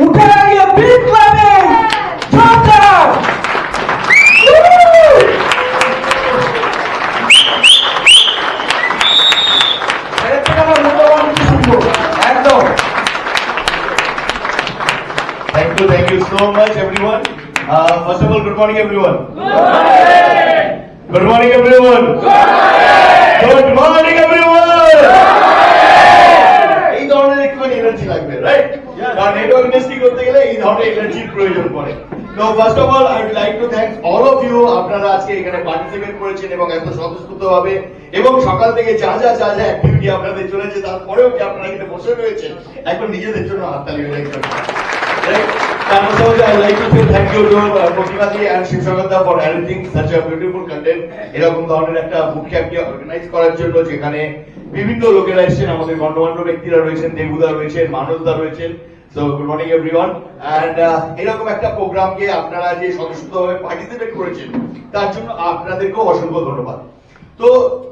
উঠে দাঁড়িয়ে big clubbing ঝড় একদম। Thank you so much, everyone. First of all, good morning, everyone. Good morning, everyone. Good morning, everyone. এই ধরনের একটুখানি এনার্জি লাগবে, রাইট? কারণ নেটওয়ার্ক ইন্ডাস্ট্রি করতে গেলে এই ধরনের এনার্জির প্রয়োজন পড়ে। তো first of all I would like to thank all of you. আপনারা আজকে এখানে পার্টিসিপেট করেছেন এবং এত স্বতঃস্ফূর্তভাবে এবং সকাল থেকে যা অ্যাক্টিভিটি আপনাদের চলেছে তারপরেও কি আপনারা এখানে বসে রয়েছেন, একবার নিজেদের জন্য হাততালি হয়ে যাবে। I like to say thank you to Protimati and Shiv Sagarda for arranging such a beautiful content. এরকম ধরনের একটা বুক ক্যাম্পকে অর্গানাইজ করার জন্য, যেখানে বিভিন্ন লোকেরা এসেছেন, আমাদের গণ্যমান্য ব্যক্তিরা রয়েছেন, দেবুদা রয়েছেন, মানসদা রয়েছেন। So good morning everyone. And এরকম একটা প্রোগ্রামকে আপনারা যে স্বতঃস্ফূর্তভাবে পার্টিসিপেট করেছেন তার জন্য আপনাদেরকেও অসংখ্য ধন্যবাদ। তো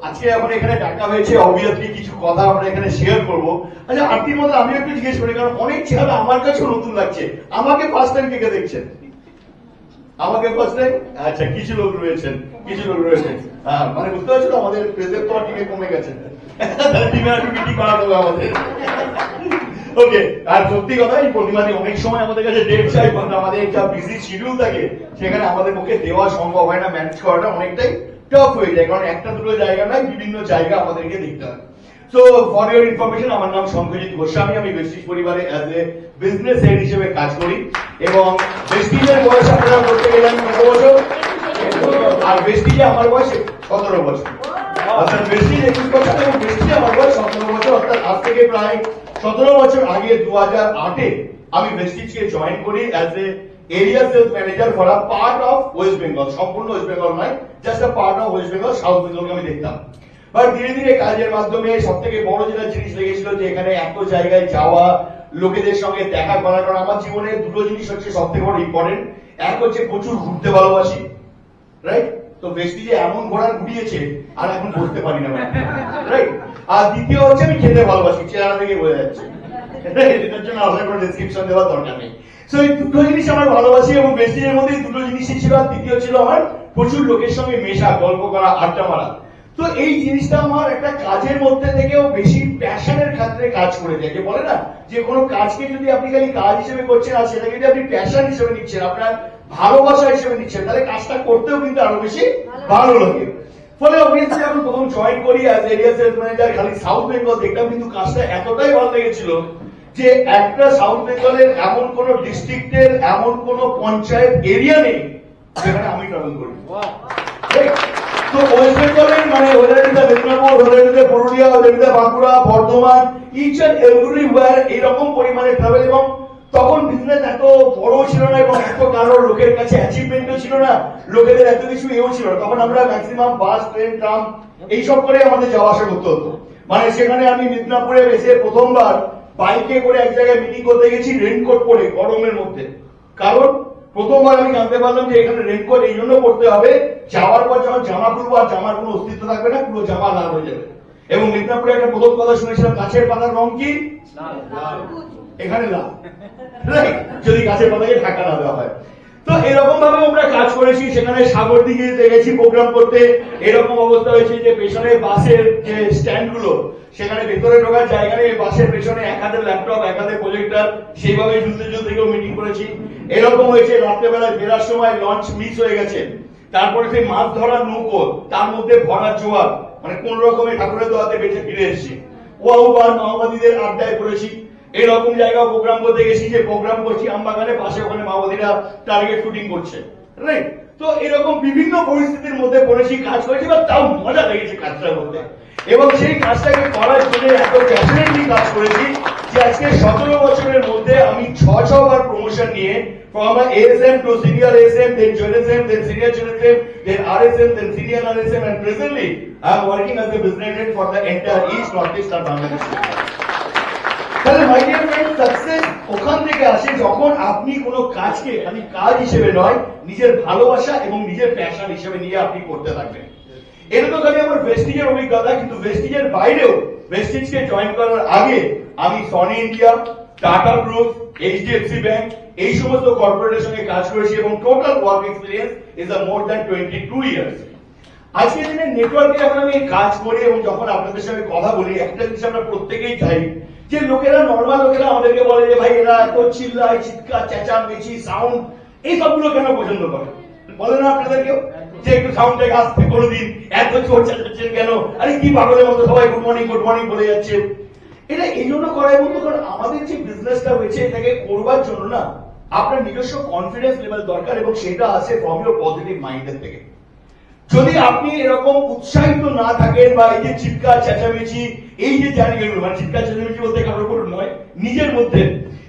আজকে এখন এখানে ডাকা হয়েছে, অবভিয়াসলি কিছু কথা আমরা এখানে শেয়ার করবো। আচ্ছা, আন্টির মধ্যে আমি একটু জিজ্ঞেস করি, কারণ অনেক চেহারা আমার কাছেও নতুন লাগছে। আমাকে ফার্স্ট টাইম কে দেখছেন? আমাকে ফার্স্ট টাইম? আচ্ছা, কিছু লোক রয়েছেন। মানে বুঝতে পারছো তো, আমাদের প্রেসের তো টিমে কমে গেছে, টিমে একটু মিটিং করা হবে আমাদের। ওকে, আর সত্যি কথা, এই প্রতিমাদি অনেক সময় আমাদের কাছে ডেট চাই, কারণ আমাদের একটা বিজি শিডিউল থাকে, সেখানে আমাদের পক্ষে দেওয়া সম্ভব হয় না, ম্যানেজ করাটা অনেকটাই টাফ হয়ে যায়, কারণ একটা দুটো জায়গা নয়, বিভিন্ন জায়গা আমাদেরকে দেখতে হয়। সো ফর ইউর ইনফরমেশন, আমার নাম শঙ্করজিৎ গোস্বামী। আমি ভেস্টিজ পরিবারে অ্যাজ এ বিজনেস হেড হিসেবে কাজ করি এবং ভেস্টিজের বয়স আপনারা করতে গেলে আমি 9 বছর, আর ভেস্টিজে আমার বয়স 17 বছর। অর্থাৎ ভেস্টিজ 21 বছর এবং ভেস্টিজে আমার বয়স 17 বছর। অর্থাৎ আজ থেকে প্রায় 17 বছর আগে 2008-এ আমি ভেস্টিজকে জয়েন করি as a area sales manager for a part of West Bengal. সম্পূর্ণ ওয়েস্ট বেঙ্গল নয়, just a part of West Bengal, south বেঙ্গলকে আমি দেখতাম। বাট ধীরে ধীরে কাজের মাধ্যমে সব থেকে বড় যেটা জিনিস লেগেছিল, যে এখানে এত জায়গায় যাওয়া, লোকেদের সঙ্গে দেখা করা। কারণ আমার জীবনে দুটো জিনিস হচ্ছে সব থেকে বড় ইম্পর্টেন্ট। এক হচ্ছে প্রচুর ঘুরতে ভালোবাসি, রাইট? তো ভেস্টিজে এমন ঘুরিয়েছে আর এখন বসতে পারি না, রাইট? আর দ্বিতীয় হচ্ছে আমি খেতে ভালোবাসি, চেহারা থেকে বোঝা যাচ্ছে। এটার জন্য আলাদা করে ডেসক্রিপশন দেওয়ার দরকার নেই। সো এই দুটো জিনিস আমার ভালোবাসি এবং ভেস্টিজের মধ্যে দুটো জিনিসই ছিল। আর তৃতীয় ছিল আমার প্রচুর লোকের সঙ্গে মেশা, গল্প করা, আড্ডা মারা। তো এই জিনিসটা আমার একটা কাজের মধ্যে থেকেও বেশি প্যাশনের ক্ষেত্রে কাজ করে যায়। বলে না যে কোনো কাজকে যদি আপনি খালি কাজ হিসেবে করছেন আর সেটাকে যদি আপনি প্যাশন হিসেবে নিচ্ছেন, আপনার ভালোবাসা হিসেবে নিচ্ছেন, তাহলে কাজটা করতেও কিন্তু আরো বেশি ভালো লাগে। ফলে অবভিয়াসলি যখন প্রথম জয়েন করি অ্যাজ এরিয়া সেলস ম্যানেজার, খালি সাউথ বেঙ্গল দেখলাম, কিন্তু কাজটা এতটাই ভালো লেগেছিল যে একটা সাউথ বেঙ্গলের এমন কোন ডিস্ট্রিক্টের, এমন কোন পঞ্চায়েত এরিয়া নেই যেখানে আমি ট্রাভেল করি। তো ওয়েস্ট বেঙ্গলের মানে Medinipur, Purulia, Bankura, Bardhaman, each and everywhere এইরকম পরিমাণে ট্রাভেল। এবং তখন বিজনেস এত বড় ছিল না এবং এত কারোর লোকের কাছে অ্যাচিভমেন্টও ছিল না, লোকেদের এত কিছু এও ছিল না। তখন আমরা ম্যাক্সিমাম বাস, ট্রেন, ট্রাম এইসব করে আমাদের যাওয়া আসা করতে হতো। মানে সেখানে আমি মেদিনীপুরে এসে প্রথমবার বাইকে করে এক জায়গায় মিটিং করতে গেছি রেনকোট পরে গরমের মধ্যে। কারণ প্রথমবার আমি জানতে পারলাম যে এখানে রেনকোট এই জন্য পড়তে হবে, যাওয়ার পর যখন জামা খুলবো আর জামার কোনো অস্তিত্ব থাকবে না, পুরো জামা লাল হয়ে যাবে। এবং মেদিনীপুরে একটা প্রথম কথা শুনেছিলাম, গাছের পাতার রং কি? এখানে লাল, যদি গাছের পাতাকে ঢাকা না দেওয়া হয়। তো এরকম ভাবে আমরা কাজ করেছি। সেখানে সাগর দিকে গেছি প্রোগ্রাম করতে। এরকম অবস্থা হয়েছে যে পেছনে বাসের যে স্ট্যান্ড গুলো, সেখানে ভেতরে ঢোকার জায়গা নেই, বাসের পেছনে এক হাতে ল্যাপটপ, এক হাতে প্রজেক্টর, সেইভাবে ঝুলতে গিয়েও মিটিং করেছি। এরকম হয়েছে রাত্রেবেলায় ফেরার সময় লঞ্চ মিস হয়ে গেছে, তারপরে সেই মাছ ধরার নৌকো, তার মধ্যে ভরা জোয়ার, মানে কোন রকমের ঠাকুরের দোয়াতে বেঁচে ফিরে এসেছি। ওয়াউবার মাওবাদীদের আড্ডায় পড়েছি। এরকম জায়গায় প্রোগ্রাম করতে গেছি যে প্রোগ্রাম করছি আমবাগানে, পাশে ওখানে মাওবাদীরা টার্গেট শুটিং করছে, রাইট? তো এরকম বিভিন্ন পরিস্থিতির মধ্যে পড়েছি, কাজ করেছি, বা তাও মজা লেগেছে কাজটা করতে। এবং সেই কাজটাকে করার জন্য এত প্যাশনেটলি কাজ করেছি যে আজকে 17 বছরের মধ্যে আমি 6 বার প্রমোশন নিয়ে from ASM to senior ASM, then junior ASM, then senior ASM, then RSM, then senior RSM, and presently I am working as a business head for the entire East, Northeast and Bangladesh. তাহলে my dear friend, success ওখান থেকে আসে যখন আপনি কোনো কাজকে খালি কাজ হিসেবে নয়, নিজের ভালোবাসা এবং নিজের প্যাশন হিসেবে নিয়ে আপনি করতে থাকবেন। এটা তো খালি আমার ভেস্টিজের অভিজ্ঞতা, কিন্তু ভেস্টিজের বাইরেও ভেস্টিজকে জয়েন করার আগে আমি Sony India, tata group, HDFC bank, এই সমস্ত কর্পোরেটের সঙ্গে কাজ করেছি এবং total work experience is a more than 22 years. আজকের দিনে নেটওয়ার্কে যখন আমি কাজ করি এবং যখন আপনাদের সঙ্গে কথা বলি, একটা জিনিস আমরা প্রত্যেকেই চাই যে লোকেরা, নর্মাল লোকেরা আমাদেরকে বলে যে ভাই এরা এত চিল্লায়, চিৎকার, চেঁচামেচি, সাউন্ড, এই সবগুলো কেন পছন্দ করে? বলে না আপনাদেরকেও যে একটু সাউন্ডটাকে আসতে করে দিন, এত জোর চেঁচাচ্ছেন কেন? আরে কি পাগলের মতো সবাই গুড মর্নিং বলে যাচ্ছে। এটা এই জন্য করাই বলতো, কারণ আমাদের যে বিজনেসটা হয়েছে এটাকে করবার জন্য না আপনার নিজস্ব কনফিডেন্স লেভেল দরকার, এবং সেটা আসে ফ্রম ইউর পজিটিভ মাইন্ডের থেকে। যদি আপনি এরকম উৎসাহিত না থাকেন বা এই যে চিৎকার চেঁচামেচি, এই যে জায়গাগুলো, মানে চিৎকার চেঁচামেচি বলতে কারোর উপর নয়, নিজের মধ্যে,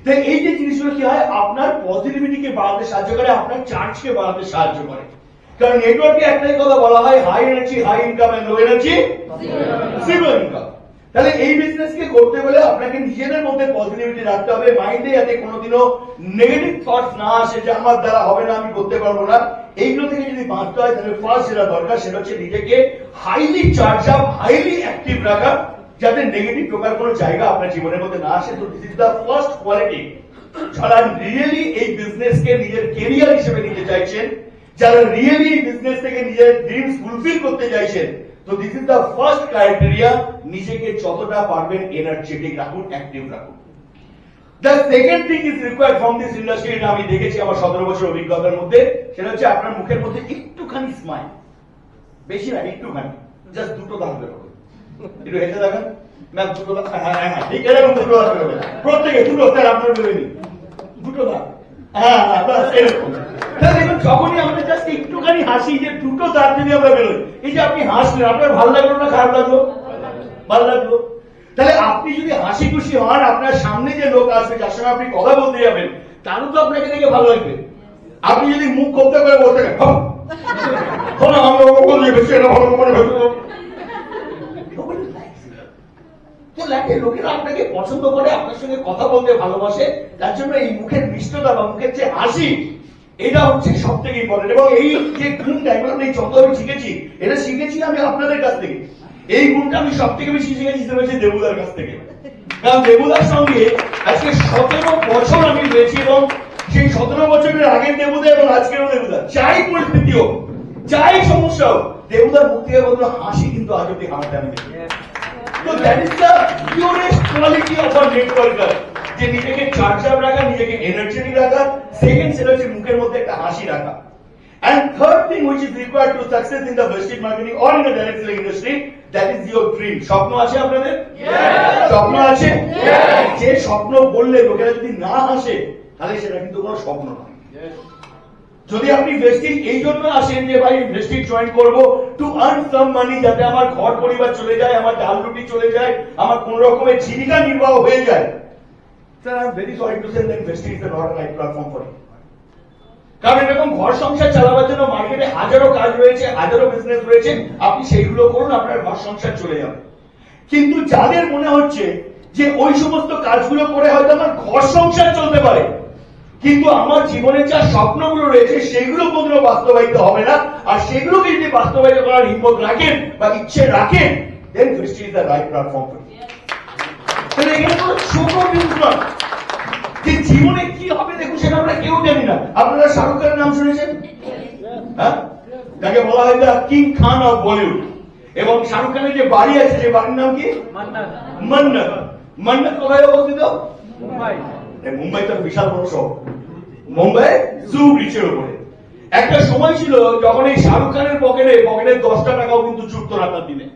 তো এই যে জিনিসগুলো কি হয়, আপনার পজিটিভিটিকে বাড়াতে সাহায্য করে, আপনার চার্জকে বাড়াতে সাহায্য করে। কারণ নেটওয়ার্কে একটাই কথা বলা হয়, high energy high income and low energy zero income. তাহলে এই বিজনেসকে করতে গেলে আপনাকে নিজেদের মধ্যে পজিটিভিটি রাখতে হবে, মাইন্ডে যাতে কোনোদিনও নেগেটিভ থটস না আসে যে আমার দ্বারা হবে না, আমি করতে পারবো না। এইগুলো থেকে যদি বাঁচতে হয় তাহলে ফার্স্ট যেটা দরকার সেটা হচ্ছে নিজেকে highly charge up, highly active রাখা, যাতে নেগেটিভ প্রকার কোনো জায়গা আপনার জীবনের মধ্যে না আসে। তো this is the first quality. যারা রিয়েলি এই বিজনেসকে নিজের কেরিয়ার হিসেবে নিতে চাইছেন, যারা রিয়েলি বিজনেস থেকে নিজের ড্রিমস ফুলফিল করতে চাইছেন, তো this is the first criteria, নিজেকে যতটা পারবেন এনার্জেটিক রাখুন, অ্যাক্টিভ রাখুন। The second thing is required from this industry, এটা আমি দেখেছি আমার 17 বছর অভিজ্ঞতার মধ্যে, সেটা হচ্ছে আপনার মুখের মধ্যে একটুখানি স্মাইল, বেশি না, একটুখানি, জাস্ট দুটো দাঁত বেরোবে। একটু হেসে দেখেন, ম্যাম দুটো দাঁত, হ্যাঁ ঠিক এরকম দুটো দাঁত বেরোবে, প্রত্যেকে দুটো, স্যার আপনার বেরোয়নি, দুটো দাঁত, হ্যাঁ বাস এরকম। দেখুন যখনই আমরা জাস্ট একটুখানি হাসি, যে দুটো দাঁত যদি আমরা বেরোই, এই যে আপনি হাসলেন, আপনার ভালো লাগলো না খারাপ লাগলো? ভালো লাগলো। তাহলে আপনি যদি হাসি খুশি হন, আপনার সামনে যে লোক আসবে, যার সঙ্গে আপনি কথা বলতে যাবেন, তারও তো আপনাকে দেখে ভালো লাগবে। আপনি যদি মুখ করতে করে বলতে লোকেরা আপনাকে পছন্দ করে, আপনার সঙ্গে কথা বলতে ভালোবাসে, তার জন্য এই মুখের মিষ্টতা বা মুখের যে হাসি, এটা হচ্ছে সব থেকে ইম্পর্টেন্ট। এবং এই যে গুণটা, এগুলো আমি যত আমি শিখেছি, এটা শিখেছি আমি আপনাদের কাছ থেকে। এই গুণটা আমি সব থেকে বেশি শিখেছি দেবুদার কাছ থেকে। কারণ দেবুদার সঙ্গে আজকে 17 বছর আমি রয়েছি, এবং সেই 17 বছরের আগের দেবুদা এবং আজকেরও দেবুদা, যাই পরিস্থিতি হোক, যাই সমস্যা হোক, দেবুদার মুখ থেকে বললো হাসি কিন্তু আজ অব্দি হারাতে আমি দেখি। তো that is the purest quality of a networker, যে নিজেকে চার্জ আপ রাখা, নিজেকে এনার্জেটিক রাখা। সেকেন্ড সেটা হচ্ছে মুখের মধ্যে একটা হাসি রাখা। And third thing which is required to success in the vestige marketing or in the direct selling industry, that is your dream. স্বপ্ন আছে আপনাদের? স্বপ্ন আছে? যে স্বপ্ন বললে লোকেরা যদি না হাসে, তাহলে সেটা কিন্তু কোনো স্বপ্ন নয়। যদি আপনি ভেস্টিজ এই জন্য আসেন যে ভাই ভেস্টিজ জয়েন করবো টু আর্ন সাম মানি, যাতে আমার ঘর পরিবার চলে যায়, আমার ডাল রুটি চলে যায়, আমার কোন রকমের জীবিকা নির্বাহ হয়ে যায়, sir I am very sorry to say that Vestige is not right platform for you. কারণ এরকম ঘর সংসার চালাবার জন্য মার্কেটে হাজারো কাজ রয়েছে, হাজারো বিজনেস রয়েছে, আপনি সেইগুলো করুন, আপনার ঘর সংসার চলে যাবে। কিন্তু যাদের মনে হচ্ছে যে ওই সমস্ত কাজগুলো করে হয়তো আমার ঘর সংসার চলতে পারে, কিন্তু আমার জীবনের যা স্বপ্নগুলো রয়েছে সেগুলো কোনোদিনও বাস্তবায়িত হবে না, আর সেগুলোকে যদি বাস্তবায়িত করার হিম্মত রাখেন বা ইচ্ছে রাখেন, then Vestige is the right platform for you. তাহলে এখানে কোনো ছোট নিউজ নয় যে জীবনে কি হবে দেখুন, সেটা আমরা কেউ জানি না। আপনারা শাহরুখ খানের নাম শুনেছেন? হ্যাঁ, তাকে বলা হয় the king Khan of Bollywood. এবং শাহরুখ খানের যে বাড়ি আছে, যে বাড়ির নাম কি? মান্নাত। মান্নাত কোথায় অবস্থিত? মুম্বাই। মুম্বাই তো বিশাল বড় শহর, মুম্বাই জু ব্রিজের উপরে। একটা সময় ছিল যখন এই শাহরুখ খানের পকেটে 10টা টাকাও কিন্তু জুটতো না তার দিনে।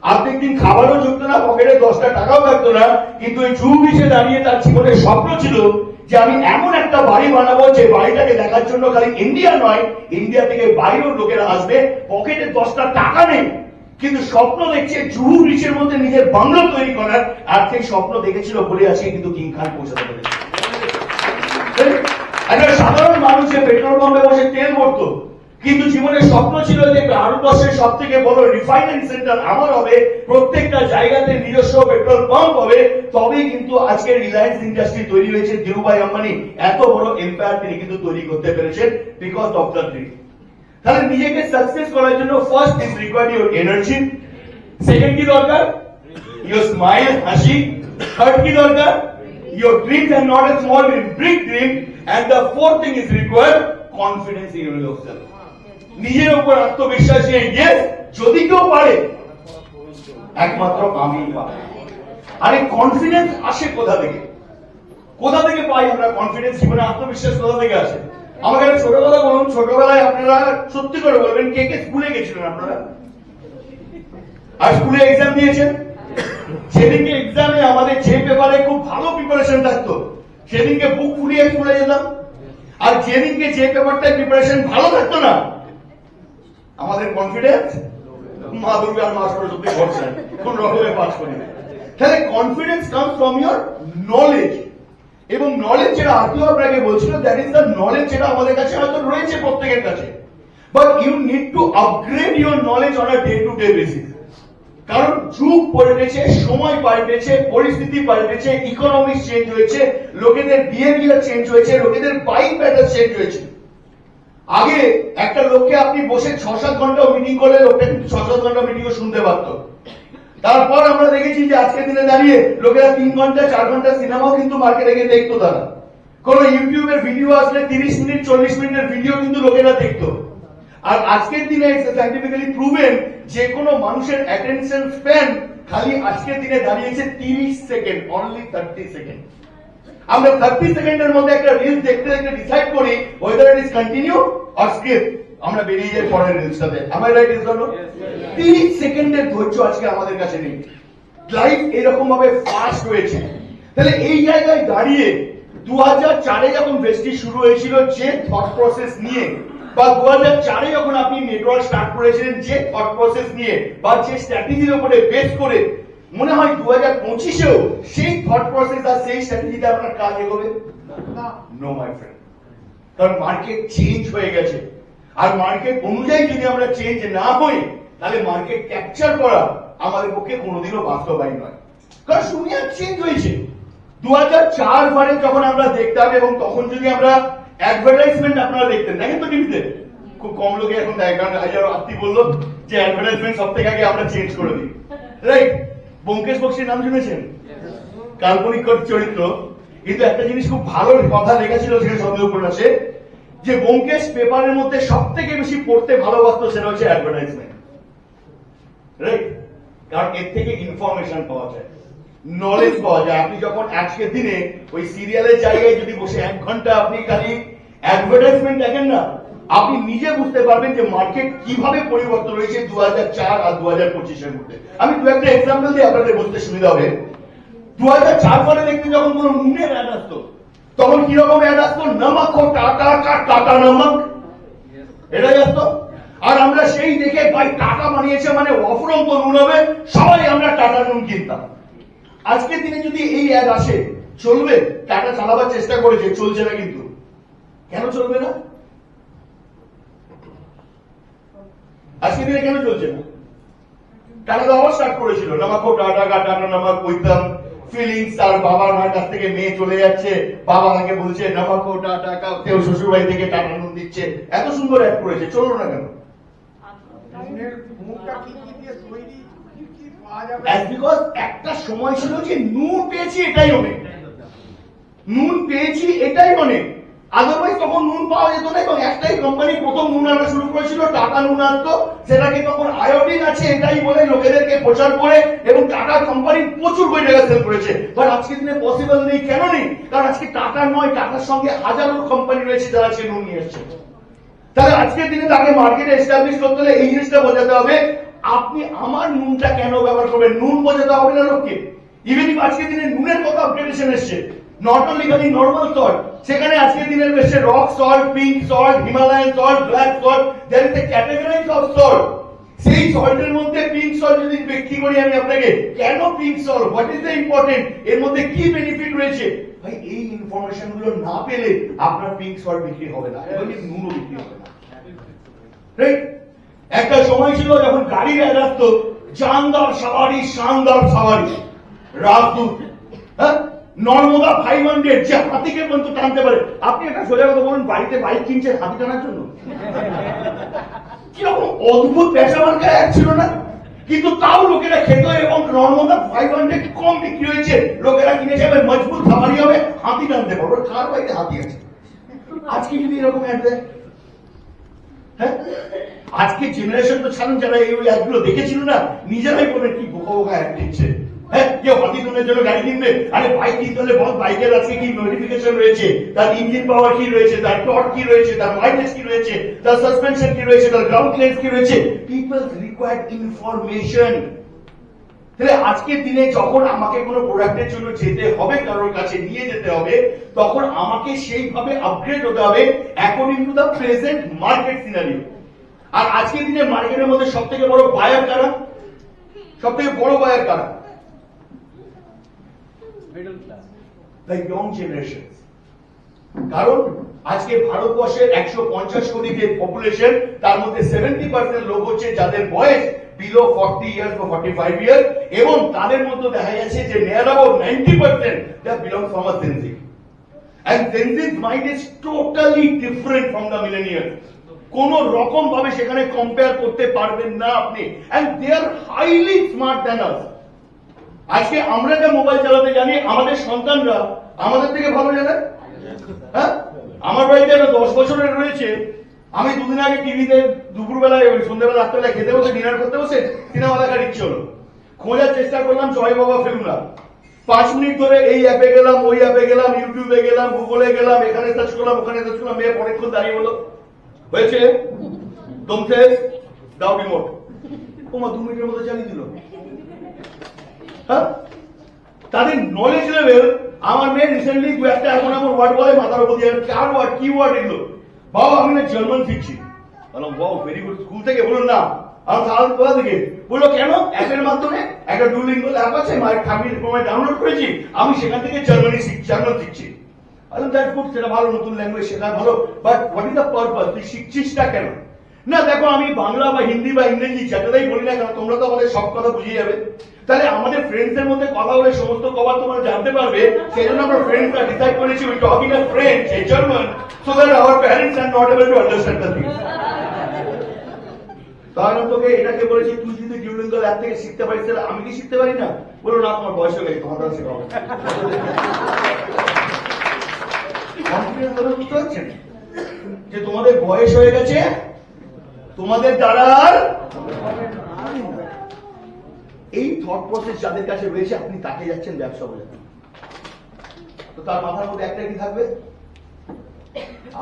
আর্ধেক দিন খাবারও জুটতো না, পকেটে 10টা টাকাও থাকতো না, কিন্তু এই জু ব্রিজে দাঁড়িয়ে তার জীবনের স্বপ্ন ছিল যে আমি এমন একটা বাড়ি বানাবো যে বাড়িটাকে দেখার জন্য খালি ইন্ডিয়া নয়, ইন্ডিয়া থেকে বাইরেও লোকেরা আসবে, পকেটে 10টা টাকা নেই, কিন্তু স্বপ্ন দেখছে জুহু ব্রিজের মধ্যে নিজের বাংলো তৈরি করার। আর সেই স্বপ্ন দেখেছিল বলে আছে কিন্তু কিং খান পৌঁছাতে পেরেছে। একটা সাধারণ মানুষ যে পেট্রোল পাম্পে বসে তেল ভরতো, কিন্তু জীবনের স্বপ্ন ছিল যে ভারতবর্ষের সব থেকে বড় রিফাইনারি সেন্টার আমার হবে, প্রত্যেকটা জায়গাতে নিজস্ব পেট্রোল পাম্প হবে, তবেই কিন্তু আজকে রিলায়েন্স ইন্ডাস্ট্রি তৈরি হয়েছে। ধীরুভাই আম্বানি এত বড় এম্পায়ার তিনি কিন্তু তৈরি করতে পেরেছেন বিকজ অফ দ্য ড্রিম। তাহলে নিজেকে সাকসেস করার জন্য first is required your energy, second কি দরকার? ইউর স্মাইল, হাসি। থার্ড কি দরকার? your dreams are not a small dream, big dream. And the fourth thing is required confidence in yourself. নিজের উপর আত্মবিশ্বাস নিয়ে yes যদি কেউ পারে একমাত্র আমি পারি। আর এই কনফিডেন্স আসে কোথা থেকে? কোথা থেকে পাই আমরা কনফিডেন্স? জীবনে আত্মবিশ্বাস কোথা থেকে আসে? আমাকে একটা ছোট কথা বলুন, ছোটবেলায় আপনারা সত্যি করে বলবেন কে কে স্কুলে গেছিলেন আপনারা? আর স্কুলে এক্সাম দিয়েছেন? সেদিনকে এক্সামে আমাদের যে পেপারে খুব ভালো প্রিপারেশন থাকতো সেদিনকে বুক ফুলিয়ে স্কুলে যেতাম। আর যেদিনকে যে পেপারটায় প্রিপারেশন ভালো থাকতো না আমাদের কনফিডেন্স মা দুর্গা আর মা সরস্বতী ভরসা কোন রকমে পাস করি না। তাহলে confidence comes from your knowledge. এবং নলেজ যেটা আর্থিক আপনাকে বলছিল দ্যাট ইজ দ্য নলেজ যেটা আমাদের কাছে হয়তো রয়েছে প্রত্যেকের কাছে, but you need to upgrade your knowledge on a day to day basis. কারণ যুগ পাল্টেছে, সময় পাল্টেছে, পরিস্থিতি পাল্টেছে, ইকোনমিক্স চেঞ্জ হয়েছে, লোকেদের বিহেভিয়ার চেঞ্জ হয়েছে, লোকেদের বাইং প্যাটার্ন চেঞ্জ হয়েছে। আগে একটা লোককে আপনি বসে 6-7 ঘন্টা মিটিং করলে লোকটা কিন্তু 6-7 ঘন্টা মিটিংও শুনতে পারত। তারপর আমরা দেখেছি যে আজকের দিনে দাঁড়িয়ে লোকেরা 3 ঘন্টা 4 ঘন্টা সিনেমাও কিন্তু মার্কেটে গিয়ে দেখতো। তারা কোন ইউটিউবের ভিডিও আসলে 30 মিনিট 40 মিনিটের ভিডিও কিন্তু লোকেরা দেখতো। আর আজকের দিনে সায়েন্টিফিক্যালি প্রুভেন যে কোনো মানুষের অ্যাটেনশন স্প্যান খালি আজকের দিনে দাঁড়িয়েছে 30 সেকেন্ড, অনলি 30 সেকেন্ড। আমরা 30 সেকেন্ডের মধ্যে একটা রিল দেখতে দেখতে ডিসাইড করি whether it is continue or skip, আমরা বেরিয়ে যাই পরের রিলসটাতে। আমার রাইট ইজ নট? 30 সেকেন্ডের ধৈর্য আজকে আমাদের কাছে নেই। লাইফ এরকম ভাবে ফাস্ট হয়েছে। তাহলে এই জায়গায় দাঁড়িয়ে 2004-এ যখন ভেস্টি শুরু হয়েছিল যে থট প্রসেস নিয়ে, বা 2004-এ যখন আপনি নেটওয়ার্ক স্টার্ট করেছিলেন যে থট প্রসেস নিয়ে বা যে স্ট্র্যাটেজির উপরে বেস করে, মনে হয় 2025-এও সেই থট প্রসেস আর সেই স্ট্র্যাটেজিতে আপনার কাজ এগোবে? No my friend. কারণ মার্কেট চেঞ্জ হয়ে গেছে। আর মার্কেট অনুযায়ী যদি আমরা চেঞ্জ না হই তাহলে মার্কেট ক্যাপচার করা আমাদের পক্ষে কোনোদিনও বাস্তবায়ন নয়। কারণ দুনিয়া চেঞ্জ হয়েছে। 2004 সালে যখন আমরা দেখতাম, এবং তখন যদি আমরা অ্যাডভার্টাইজমেন্ট আপনারা দেখতেন, দেখেন তো টিভিতে খুব কম লোকে এখন দেখে, কারণ আত্মি বললো যে অ্যাডভার্টাইজমেন্ট সব থেকে আগে আমরা চেঞ্জ করে দিই, রাইট? ব্যোমকেশ বক্সির নাম শুনেছেন? কাল্পনিক চরিত্র, কিন্তু একটা জিনিস খুব ভালো কথা লেখা ছিল সেখানে সন্দেহ উপন্যাসে, যে ব্যোমকেশ পেপারের মধ্যে সব থেকে বেশি পড়তে ভালোবাসতো সেটা হচ্ছে অ্যাডভার্টাইজমেন্ট, রাইট? কারণ এর থেকে ইনফরমেশন পাওয়া যায়, নলেজ পাওয়া যায়। আপনি যখন আজকের দিনে ওই সিরিয়ালের জায়গায় যদি বসে 1 ঘন্টা আপনি খালি অ্যাডভার্টাইজমেন্ট দেখেন না, আপনি নিজে বুঝতে পারবেন যে মার্কেট কিভাবে পরিবর্তন হয়েছে 2004 আর 2025-এর মধ্যে। আমি দু একটা এক্সাম্পল দিয়ে আপনাদের বুঝতে সুবিধা হবে। 2004 সালে দেখতে যখন কোন নুনের অ্যাড আসতো, তখন কিরকম অ্যাড আসতো? নমক ও টাটা কা টাটা নমক, এটাই আসতো। আর আমরা সেই দেখে ভাই টাটা বানিয়েছে মানে অফুরন্ত নুন হবে, সবাই আমরা টাটা নুন কিনতাম। আজকের দিনে যদি এই অ্যাড আসে চলবে? টাটা চালাবার চেষ্টা করেছে, চলছে না। কিন্তু কেন চলবে না? আজকের দিনে কেন চলছে না? টাটা তো আবার স্টার্ট করেছিল, নমক ও টাটা কা টাটা নমক উইথম ফিলিংস। আর বাবার মার কাছ থেকে মেয়ে চলে যাচ্ছে, বাবা মাকে বলছে নমক ও টাটা কা, কেউ শ্বশুর বাড়ি থেকে টাটা নুন দিচ্ছে। এত সুন্দর অ্যাড করেছে, চললো না কেন? একটা সময় ছিল যে নুন পেয়েছি এটাই অনেক, নুন পেয়েছি এটাই অনেক। আদারওয়াইজ তখন নুন পাওয়া যেত না। এবং একটাই কোম্পানি প্রথম নুন আনা শুরু করেছিল, টাটা নুন আনতো, সেটাকে তখন আয়োডিন আছে এটাই বলে লোকেদেরকে প্রচার করে, এবং টাটা কোম্পানি প্রচুর কোটি টাকা সেল করেছে। বাট আজকের দিনে পসিবল নেই। কেন নেই? কারণ আজকে টাটা নয়, টাটার সঙ্গে হাজারো কোম্পানি রয়েছে যারা সে নুন নিয়ে এসছে। তাহলে আজকের দিনে তাকে মার্কেটে এস্টাবলিশ করতে হলে এই জিনিসটা বোঝাতে হবে, আপনি আমার নুনটা কেন ব্যবহার করবেন, নুন বোঝাতে হবে না লোককে। ইভেন আজকের দিনে নুনের কত আপগ্রেডেশন এসছে, নট অনলি খালি নর্মাল সল্ট, সেখানে আজকের দিনের এসছে rock salt, pink salt, Himalayan salt, black salt, there is a categorise of salt. সেই সল্টের মধ্যে পিঙ্ক সল্ট যদি ব্যাখ্যা করি আমি আপনাকে, কেন pink salt, what is the important, এর মধ্যে কি বেনিফিট রয়েছে, ভাই এই ইনফরমেশন গুলো না পেলে আপনার পিঙ্ক সল্ট বিক্রি হবে না, এবং নুনও বিক্রি হবে না, রাইট? একটা সময় ছিল যখন গাড়ি অ্যাড আসতো, জানদার সাওয়ারি, শানদার সাওয়ারি, রাজদূত, হ্যাঁ, নর্মদা 500, যে হাতিকে পর্যন্ত টানতে পারে। আপনি একটা সোজা কথা বলুন, বাড়িতে বাইক কিনছেন হাতি টানার জন্য? কিরকম অদ্ভুত পেশা মার্কা অ্যাড ছিল না? কিন্তু তাও লোকেরা খেত এবং নর্মাল 500 কম বিক্রি হয়েছে, লোকেরা কিনে যাবে, মজবুত খাবারই হবে, হাতি টানতে পারবো। কার বাড়িতে হাতি আছে আজকে যদি এরকম অ্যাড দেয়? হ্যাঁ, আজকে জেনারেশন তো ছাড়ুন, যারা এই অ্যাডগুলো দেখেছিল না, নিজেরাই বলে কি বোকা বোকা অ্যাড দিচ্ছে। হ্যাঁ, কেউ হাতি টানার জন্য গাড়ি কিনবে, আরে বাইক কিনতে হলে বল বাইকের আজকে কি মডিফিকেশন রয়েছে, তার ইঞ্জিন পাওয়ার কি রয়েছে, তার টর্ক কি রয়েছে, তার মাইলেজ কি রয়েছে, তার সাসপেনশন কি রয়েছে, তার গ্রাউন্ড ক্লিয়ারেন্স কি রয়েছে। People required information. তাহলে আজকের দিনে যখন আমাকে কোনো প্রোডাক্টের জন্য যেতে হবে, কারোর কাছে নিয়ে যেতে হবে, তখন আমাকে সেইভাবে আপগ্রেড হতে হবে according to the present market scenario. আর আজকের দিনে মার্কেটের মধ্যে সব থেকে বড় বায়ার কারা? সব থেকে বড় বায়ার কারা? Middle class, the young generation. কারণ আজকে ভারতবর্ষের 150 কোটি যে পপুলেশন, তার মধ্যে 70% লোক হচ্ছে যাদের বয়স বিলো 40 ইয়ার্স বা 45 ইয়ার্স, এবং তাদের মধ্যে দেখা গেছে যে near about 90% they belong from a Gen Z. And Gen Z's mind is totally different from the millennials. কোন রকম ভাবে সেখানে কম্পেয়ার করতে পারবেন না আপনি। And they are highly smart than us. আজকে আমরা যে মোবাইল চালাতে জানি, আমাদের সন্তানরা আমাদের থেকে ভালো জানে। হ্যাঁ, আমার বাড়িতে একটা 10 বছরের রয়েছে, আমি দুদিন আগে টিভিতে দুপুরবেলায় সন্ধ্যাবেলা রাত্রেবেলা খেতে বসে ডিনার করতে বসে সিনেমা দেখার ইচ্ছে হলো, খোঁজার চেষ্টা করলাম জয় বাবা ফেলুনা। 5 মিনিট ধরে এই অ্যাপে গেলাম, ওই অ্যাপে গেলাম, ইউটিউবে গেলাম, গুগলে গেলাম, এখানে সার্চ করলাম, ওখানে সার্চ করলাম। মেয়ে পরেক্ষণ দাঁড়িয়ে বলো, হয়েছে তোমসে দাও রিমোট। ওমা 2 মিনিটের মধ্যে চালিয়ে দিল। হ্যাঁ, তাদের নলেজ লেভেল। আমার মেয়ে রিসেন্টলি দু একটা এমন এমন ওয়ার্ড বলে মাথার উপর দিয়ে, কার ওয়ার্ড, কি ওয়ার্ড এগুলো? বাবা আমি না জার্মান শিখছি। বললাম ওয়াও ভেরি গুড, স্কুল থেকে? বলুন না। আর তাহলে কোথা থেকে? বললো কেন, অ্যাপের মাধ্যমে একটা ডুলিঙ্গো অ্যাপ আছে, মায়ের ঠাকুরের সময় ডাউনলোড করেছি, আমি সেখান থেকে জার্মান শিখছি। বললাম দ্যাটস গুড, সেটা ভালো, নতুন ল্যাঙ্গুয়েজ শেখা ভালো, but what is the purpose? তুই শিখছিসটা কেন? না দেখো, আমি বাংলা বা হিন্দি বা ইংরেজি যেটাই বলি না কেন, তোমরা তো আমাদের সব কথা বুঝিয়ে যাবে। তাহলে আমাদের ফ্রেন্ডসদের মধ্যে কথা বলে সমস্ত কথা তোমরা জানতে পারবে। সেই জন্য আমরা ফ্রেন্ডসরা ডিসাইড করেছি we talk in a French, A German, so that our parents are not able to understand the things. তাহলে তোকে এটাকে বলেছি, তুই যদি ডিউলিঙ্গো অ্যাপ থেকে শিখতে পারিস তাহলে আমি কি শিখতে পারি না? বলো না, তোমার বয়স হয়ে গেছে, তোমার দ্বারা শেখা হবে। কনফিডেন্স ধরে বুঝতে পারছেন যে তোমাদের বয়স হয়ে গেছে, তোমাদের দ্বারা আর এই থট প্রসেস যাদের কাছে রয়েছে, আপনি তাকে যাচ্ছেন ব্যবসা বলে, তো তার মাথার মধ্যে একটা কি থাকবে?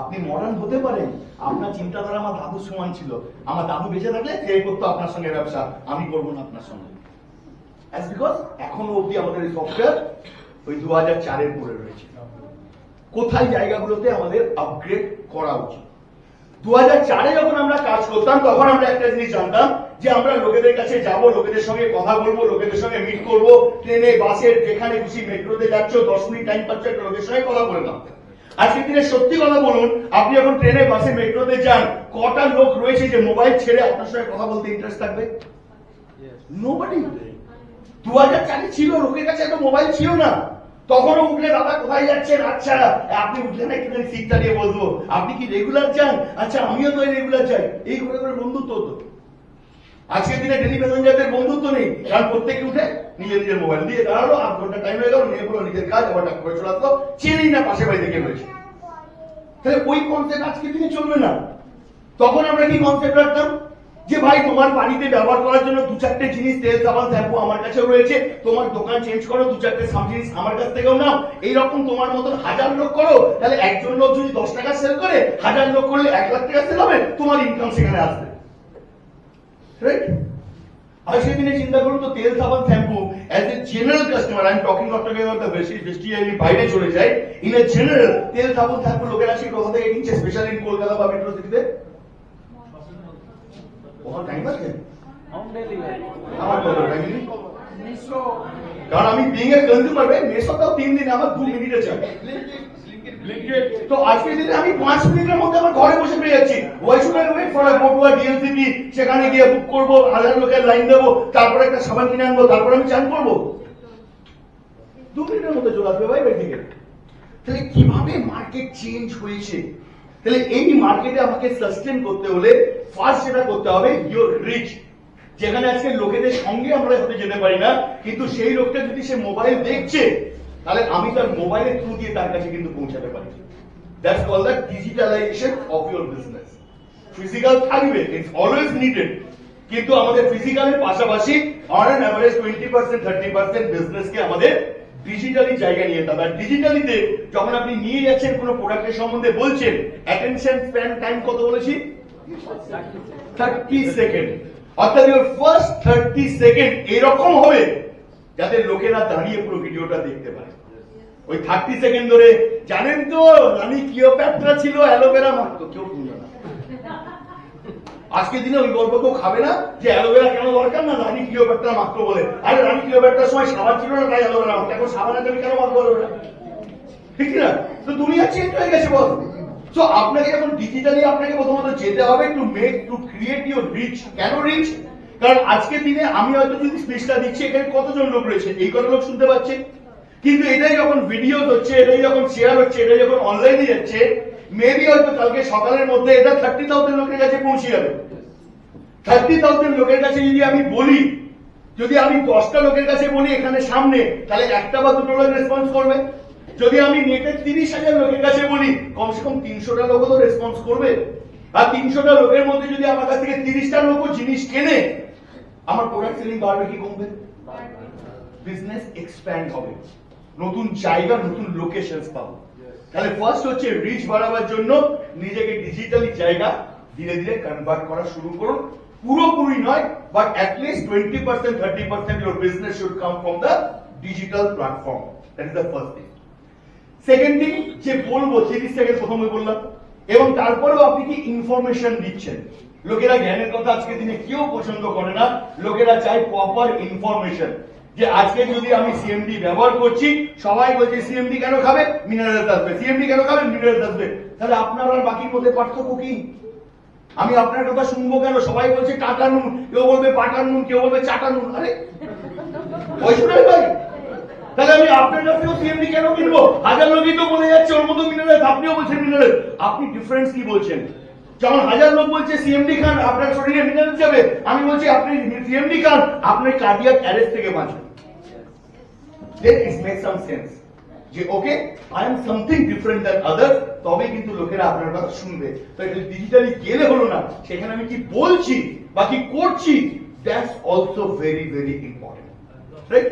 আপনি মডার্ন হতে পারেন, আপনার চিন্তাধারা আমার দাদুর সমান ছিল, আমার দাদু বেঁচে থাকলে সে করতো আপনার সঙ্গে ব্যবসা, আমি করবো না আপনার সঙ্গে। অ্যাজ বিকজ এখনো অব্দি আমাদের এই সফটওয়্যার ওই 2004-এর পরে রয়েছে। কোথায় জায়গাগুলোতে আমাদের আপগ্রেড করা উচিত। 2004-এ যখন আমরা কাজ করতাম, তখন আমরা একটা জিনিস জানতাম যে আমরা লোকেদের কাছে যাব, লোকেদের সঙ্গে কথা বলবো, লোকেদের সঙ্গে মিট করবো, ট্রেনে, বাসে, যেখানে খুশি, মেট্রোতে যাচ্ছ, 10 মিনিট টাইম পাচ্ছ, একটা লোকের সঙ্গে কথা বলে নাও। আজকের দিনে সত্যি কথা বলুন, আপনি যখন ট্রেনে, বাসে, মেট্রোতে যান, কটা লোক রয়েছে যে মোবাইল ছেড়ে আপনার সঙ্গে কথা বলতে ইন্টারেস্ট থাকবে? নোবডি। 2004-এ ছিল, লোকের কাছে এত মোবাইল ছিল না। তখনও উঠলে দাদা কোথায় যাচ্ছেন, আচ্ছা আপনি উঠলেন একটুখানি সিটটা নিয়ে বসবো, আপনি কি রেগুলার যান, আচ্ছা আমিও তো রেগুলার যাই, এই করে করে বন্ধুত্ব হতো। আজকের দিনে ডেলি প্যাসেঞ্জারদের বন্ধুত্ব নেই, কারণ প্রত্যেকে উঠে নিজের মোবাইল দিয়ে দাঁড়ালো, 8 ঘন্টা টাইম হয়ে গেল, নিয়ে পড়লো নিজের কাজ, আবার টাকা করে চলে আসলো, চেনেই না পাশে বাড়ি থেকে রয়েছে। তাহলে ওই কনসেপ্ট আজকের দিনে চলবে না। তখন আমরা কি কনসেপ্ট রাখতাম যে ভাই তোমার বাড়িতে ব্যবহার করার জন্য 2-4টে জিনিস, তেল, সাবান, শ্যাম্পু আমার কাছেও রয়েছে, তোমার দোকান চেঞ্জ করো, 2-4টে জিনিস আমার কাছ থেকেও নাও, এইরকম তোমার মতন 1000 লোক করো, তাহলে একজন লোক যদি 10 টাকা সেল করে, 1000 লোক করলে 1 লাখ টাকা সেল হবে, তোমার ইনকাম সেখানে আসবে। রাইট? আর সেদিনে চিন্তা করুন তো, তেল, সাবান, shampoo as a general customer, I am talking not talking about the ভেস্টিজিয়ারি, বাইরে চলে যায়, ইন এ জেনারেল তেল, সাবান, শ্যাম্পু লোকেরা সেই কোথা থেকে কিনছে, স্পেশালি ইন কলকাতা বা মেট্রো সিটিতে? ওখানে টাইম আছে? আমার কত টাইম নেই, কারণ আমি বিং এ কনজিউমার, মেসোটাও 3 দিন, আমার 2 মিনিটে চাই। তো আজকের দিনে আমি 5 মিনিটের মধ্যে আমার ঘরে বসে পেয়ে যাচ্ছি। Why should I wait for a go to a DLCP, সেখানে গিয়ে বুক করবো, 1000 লোকের লাইন দেবো, তারপরে একটা সাবান কিনে আনবো, তারপরে আমি চান করবো? 2 মিনিটের মধ্যে চলে আসবে ভাই বাড়ি থেকে। তাহলে কিভাবে মার্কেট চেঞ্জ হয়েছে। তাহলে এই মার্কেটে আমাকে সাস্টেন করতে হলে ফার্স্ট যেটা করতে হবে, ইউর রিচ। যেখানে আজকে লোকেদের সঙ্গে আমরা হতে যেতে পারি না, কিন্তু সেই লোকটা যদি সে মোবাইল দেখছে তাহলে আমি তার মোবাইলের থ্রু দিয়ে তার কাছে কিন্তু পৌঁছাতে পারি। That's called the digitalisation of your business. Physical থাকবে, ইটস অলওয়েজ নিডেড, কিন্তু আমাদের ফিজিক্যালের পাশাপাশি অন অ্যান অ্যাভারেজ 20% 30% বিজনেসকে আমাদের ডিজিটালি জায়গা নিয়ে যেতে হবে। আর ডিজিটালিতে যখন আপনি নিয়ে যাচ্ছেন কোনো প্রোডাক্টের সম্বন্ধে বলছেন, অ্যাটেনশন স্প্যান টাইম কত বলেছি? 30 সেকেন্ড। অর্থাৎ ইউর ফার্স্ট 30 সেকেন্ড এরকম হবে যাতে লোকেরা দাঁড়িয়ে পুরো ভিডিওটা দেখতে পারে। ওই 30 সেকেন্ড ধরে জানেন তো রানী ক্লিওপ্যাট্রা ছিল অ্যালোভেরা মাখতো, কেউ বুঝে না। আজকের দিনে ওই গল্প কেউ খাবে না যে অ্যালোভেরা কেন দরকার, না রানী ক্লিওপ্যাট্রা মাখতো বলে। আরে রানী ক্লিওপ্যাট্রার সময় সাবান ছিল না, তাই অ্যালোভেরা মাখতো। এখন সাবান আছে, আমি কেন মাখবো অ্যালোভেরা? ঠিক না? তো দুনিয়া চেঞ্জ হয়ে গেছে বল। সো আপনাকে এখন ডিজিটালি আপনাকে প্রথমত যেতে হবে টু ক্রিয়েট ইউর রিচ। কেন রিচ? কারণ আজকের দিনে আমি হয়তো যদি স্পিচটা দিচ্ছি, এখানে কতজন লোক রয়েছে, এই কত লোক শুনতে পাচ্ছে, কিন্তু এটাই যখন ভিডিও হচ্ছে, এটাই যখন শেয়ার হচ্ছে, এটাই যখন অনলাইনে যাচ্ছে, মেবি হয়তো কালকে সকালের মধ্যে এটা 30,000 লোকের কাছে পৌঁছে যাবে। 30,000 লোকের কাছে যদি আমি বলি, যদি আমি 10টা লোকের কাছে বলি এখানে সামনে, তাহলে একটা বা দুটো লোক রেসপন্স করবে। যদি আমি নেটে 30,000 লোকের কাছে বলি, কমসে কম 300টা লোক তো রেসপন্স করবে। আর 300টা লোকের মধ্যে যদি আমার কাছ থেকে 30টা লোক জিনিস কেনে, আমার প্রোডাক্ট সেলিং বাড়বে কি কমবে? বিজনেস এক্সপ্যান্ড হবে, নতুন জায়গা, নতুন লোকেশন পাবো। তাহলে ফার্স্ট হচ্ছে রিচ বাড়াবার জন্য নিজেকে ডিজিটালি জায়গা ধীরে ধীরে কনভার্ট করা শুরু করুন। পুরোপুরি নয়, but at least 20% 30% your business should come from the digital platform. That is the first thing. Second thing যে বলবো, 30 সেকেন্ড প্রথমে বললাম, এবং তারপরেও আপনি কি ইনফরমেশন দিচ্ছেন। লোকেরা জ্ঞানের কথা আজকে দিনে কেউ পছন্দ করে না, লোকেরা চায় প্রপার ইনফরমেশন। যে আজকে যদি আমি সিএমডি ব্যবহার করছি, সবাই বলছে সিএমডি কেন খাবে, মিনারেলস আসবে, সিএমডি কেন খাবে, মিনারেলস আসবে। তাহলে আপনার আর বাকির মধ্যে পার্থক্য কি? আমি আপনার কথা শুনবো কেন? সবাই বলছে টাটা নুন, কেউ বলবে পাটার নুন, কেউ বলবে চাটা নুন। আরে ওই শুনে ভাই, তাহলে আমি আপনার কাছেও সিএমডি কেন কিনবো? হাজার লোকই তো বলে যাচ্ছে ওর মতো মিনারেলস, আপনিও বলছেন মিনারেলস। আপনি ডিফারেন্স কি বলছেন? যখন হাজার লোক বলছে সিএমডি খান আপনার শরীরে মিনারেলস যাবে, আমি বলছি আপনি সিএমডি খান আপনার কার্ডিয়াক অ্যারেস্ট থেকে বাঁচবেন। Then it makes some sense যে okay I am something different than other, তবে কিন্তু লোকেরা আপনার কথা শুনবে। তো এটা ডিজিটালি গেলে হলো না, সেখানে আমি কি বলছি বা কি করছি, that's also very very important, right?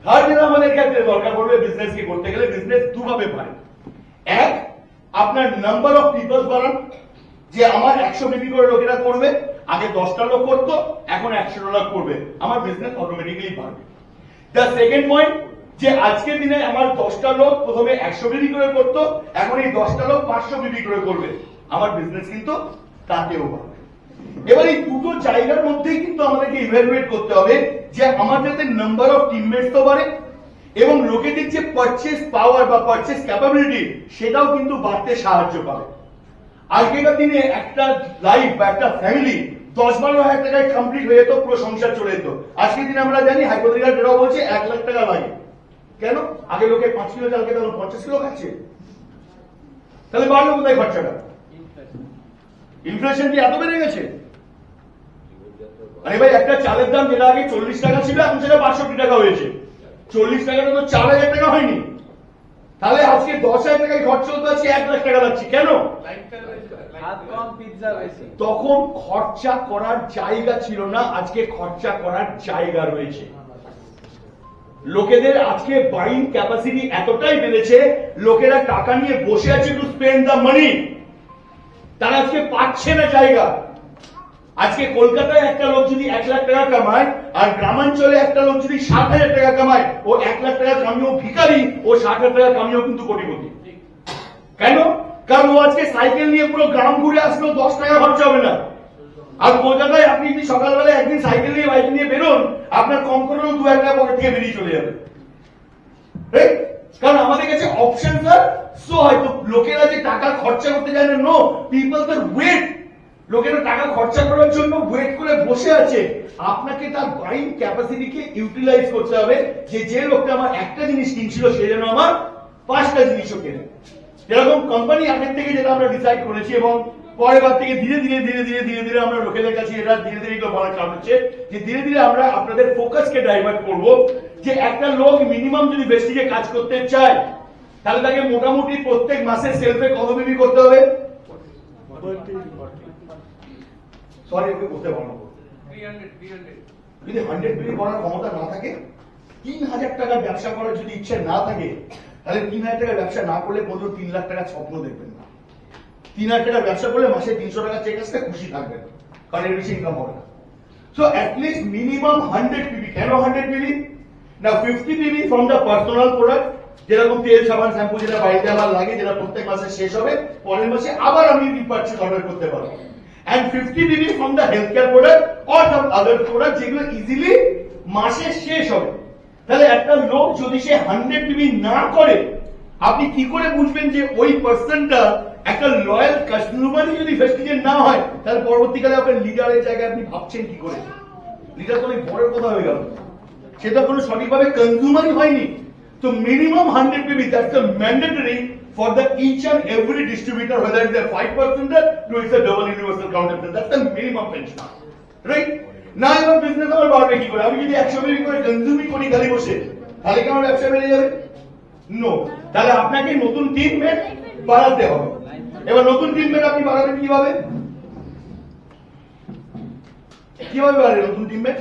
Third যেটা আমাদের ক্ষেত্রে দরকার পড়বে বিজনেস কি করতে গেলে, বিজনেস দুভাবে পারে। এক, আপনার নাম্বার অফ পিপলস বাড়ান, যে আমার 100 বিক্রি করে লোকেরা করবে, আগে 10টা লোক করতো, এখন 100টা লোক করবে, আমার বিজনেস অটোমেটিক্যালি বাড়বে। দ্য সেকেন্ড পয়েন্ট, যে আজকের দিনে আমার 10টা লোক প্রথমে 100 বিক্রি করে করতো, এখন এই 10টা লোক 500 বিক্রি করে করবে, আমার বিজনেস কিন্তু তাতেও বাড়বে। এবার এই দুটো জায়গার মধ্যেই কিন্তু আমাদেরকে ইভ্যালুয়েট করতে হবে যে আমার যাতে নাম্বার অফ টিমমেটস তো বাড়ে, এবং লোকেদের যে পারচেস পাওয়ার বা পারচেস ক্যাপাবিলিটি সেটাও কিন্তু বাড়তে সাহায্য পাবে। আগেকার দিনে একটা লাইফ বা একটা ফ্যামিলি 10-12 হাজার টাকায় কমপ্লিট হয়ে যেত, পুরো সংসার চলে যেত। আজকের দিনে আমরা জানি হাইপোথেটিক্যাল ডেটা বলছে 1 লাখ টাকা লাগে। কেন? আগে লোকে 5 কিলো চাল খেতে, 50 কিলো খাচ্ছে। তাহলে বাড়লো কোথায় খরচাটা? ইনফ্লেশন কি এত বেড়ে গেছে? আরে ভাই, একটা চালের দাম যেটা আগে 40 টাকা ছিল, এখন সেটা 62 টাকা হয়েছে। 40 টাকাটা তো 4,000 টাকা হয়নি। তাহলে আজকে 10,000 টাকায় খরচ হতে আছে, 1 লাখ টাকা লাগছে। কেন? তখন খরচা করার জায়গা ছিল না, আজকে খরচা করার জায়গা রয়েছে। লোকেদের আজকে বাইং ক্যাপাসিটি এতটাই বেড়েছে, লোকেরা টাকা নিয়ে বসে আছে টু স্পেন্ড দ্য মানি, তারা আজকে পাচ্ছে না জায়গা। আজকে কলকাতায় একটা লোক যদি 1 লাখ টাকা কামায়, আর গ্রামাঞ্চলে একটা লোক যদি 60,000 টাকা কামায়, ও 1 লাখ টাকা কামিয়েও ভিখারি, ও 60,000 টাকা কামিয়েও কিন্তু কোটিপতি। কেন? কারণ ও আজকে সাইকেল নিয়ে পুরো গ্রাম ঘুরে আসলেও 10 টাকা খরচা হবে না। আর কলকাতায় আপনি যদি সকালবেলা একদিন সাইকেল নিয়ে বাইক নিয়ে বেরোন, আপনার কম করেও 2-1 টাকা পকেট থেকে বেরিয়ে চলে যাবে। কারণ আমাদের কাছে অপশন আর সো হয়তো লোকেরা যে টাকা খরচা করতে যায় না, নো, পিপল তার ওয়েট। লোকেরা টাকা খরচা করার জন্য ওয়েট করে বসে আছে। আপনাকে তার বাইং ক্যাপাসিটিকে ইউটিলাইজ করতে হবে, যে লোকটা আমার একটা জিনিস কিনছিল সে যেন আমার 5টা জিনিসও কেনে। যেরকম কোম্পানি আগের থেকে যেটা আমরা ডিসাইড করেছি, এবং পরের বার থেকে ধীরে ধীরে ধীরে ধীরে ধীরে ধীরে আমরা লোকেদের কাছে এটা ধীরে ধীরে এগুলো বলার কারণ হচ্ছে যে ধীরে ধীরে আমরা আপনাদের ফোকাসকে ডাইভার্ট করব যে একটা লোক মিনিমাম যদি ভেস্টিজে কাজ করতে চায় তাহলে তাকে মোটামুটি প্রত্যেক মাসে সেলফে কত বিবি করতে হবে? সরি ওকে বলতে পারবো, যদি 100 বিবি করার ক্ষমতা না থাকে, 3,000 টাকার ব্যবসা করার যদি ইচ্ছে না থাকে, তাহলে 3,000 টাকার ব্যবসা না করলে কোন 3 লাখ টাকার স্বপ্ন দেখবেন না। 3,000 টাকার ব্যবসা করলে মাসে 300 টাকা চেক আসলে খুশি থাকবেন, কারণ এর বেশি ইনকাম হবে না। সো অ্যাটলিস্ট মিনিমাম 100 বিবি। কেন 100 বিবি? না 50 বিবি ফ্রম দ্য পার্সোনাল প্রোডাক্ট, যেরকম তেল সাবান শ্যাম্পু যেটা বাড়িতে আমার লাগে, যেটা প্রত্যেক মাসে শেষ হবে, পরের মাসে আবার আমি রিপার্চেস অর্ডার করতে পারবো। and 50 Bibi from the healthcare product or some other product যেগুলো ইজিলি মাসে শেষ হবে। তাহলে একটা লোক যদি সে 100 বিবি না করে, আপনি কি করে বুঝবেন যে ওই পার্সনটা একটা লয়াল কাস্টমারই যদি ভেস্টিজের না হয়, তাহলে পরবর্তীকালে আপনার লিডারের জায়গায় আপনি ভাবছেন কি করে? লিডার তো অনেক বড় কথা হয়ে গেল, সেটা কোনো সঠিকভাবে কনজিউমারই হয়নি। তো minimum 100 Bibi, that's the mandatory for the each and every distributor, whether it's a 5% or it's a double universal counterpart. That's the minimum benchmark, right? Now your business আমার বাড়বে কি করে? আমি যদি 100 বিবি করে কনজিউমিং করি গাড়ি বসে, তাহলে কি আমার ব্যবসা বেড়ে যাবে? নো। তাহলে আপনাকে নতুন টিম মেট বাড়াতে হবে। এবার নতুন টিম মেট আপনি বাড়াবেন কিভাবে? কিভাবে বাড়বে নতুন টিম মেট?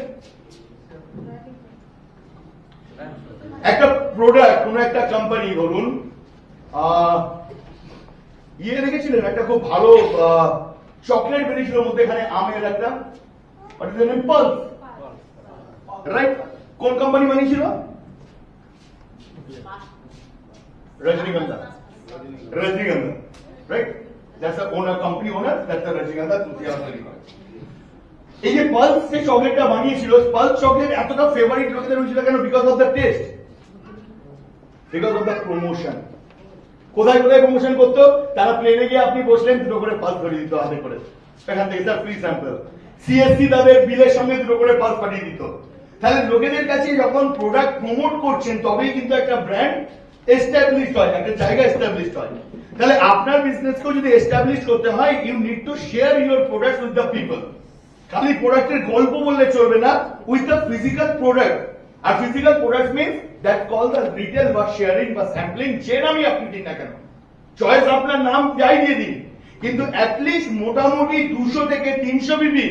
একটা প্রোডাক্ট, কোন একটা কোম্পানি ধরুন ইয়ে দেখেছিলেন, একটা খুব ভালো চকলেট বেরিয়েছিল মধ্যে, এখানে আমের একটা পালস, রাইট? কোন কোম্পানি বানিয়েছিল? রজনীগন্ধা। রজনীগন্ধা, right? That's the owner, company owner, that's the রজনীগন্ধা তুতিয়া। এই যে পালস যে চকলেটটা বানিয়েছিল, পালস চকলেট এতটা ফেভারিট লোকেদের হয়েছিল কেন? Because of the test, because of the promotion. কোথায় কোথায় প্রমোশন করতো? তারা প্লেনে গিয়ে আপনি বসলেন, দুটো করে পালস ধরিয়ে দিত হাতে করে, এখান থেকে তার ফ্রি স্যাম্পল। সিএসসি তাদের বিলের সঙ্গে দুটো করে পালস পাঠিয়ে দিত। তাহলে লোকেদের কাছে যখন প্রোডাক্ট প্রমোট করছেন, তবেই কিন্তু একটা ব্র্যান্ড এস্টাবলিশড হয়, একটা জায়গা এস্টাবলিশড হয়। তাহলে আপনার বিজনেসকেও যদি এস্টাবলিশ করতে হয়, you need to share your product with the people. খালি প্রোডাক্টের গল্প বললে চলবে না, উইথ দ্য ফিজিক্যাল প্রোডাক্ট। আর physical product means that call the retail বা শেয়ারিং বা স্যাম্পলিং, যে নামই আপনি দিন না কেন, চয়েস আপনার নাম যাই দিয়ে দিন, কিন্তু অ্যাটলিস্ট মোটামুটি 200 থেকে 300 বিবি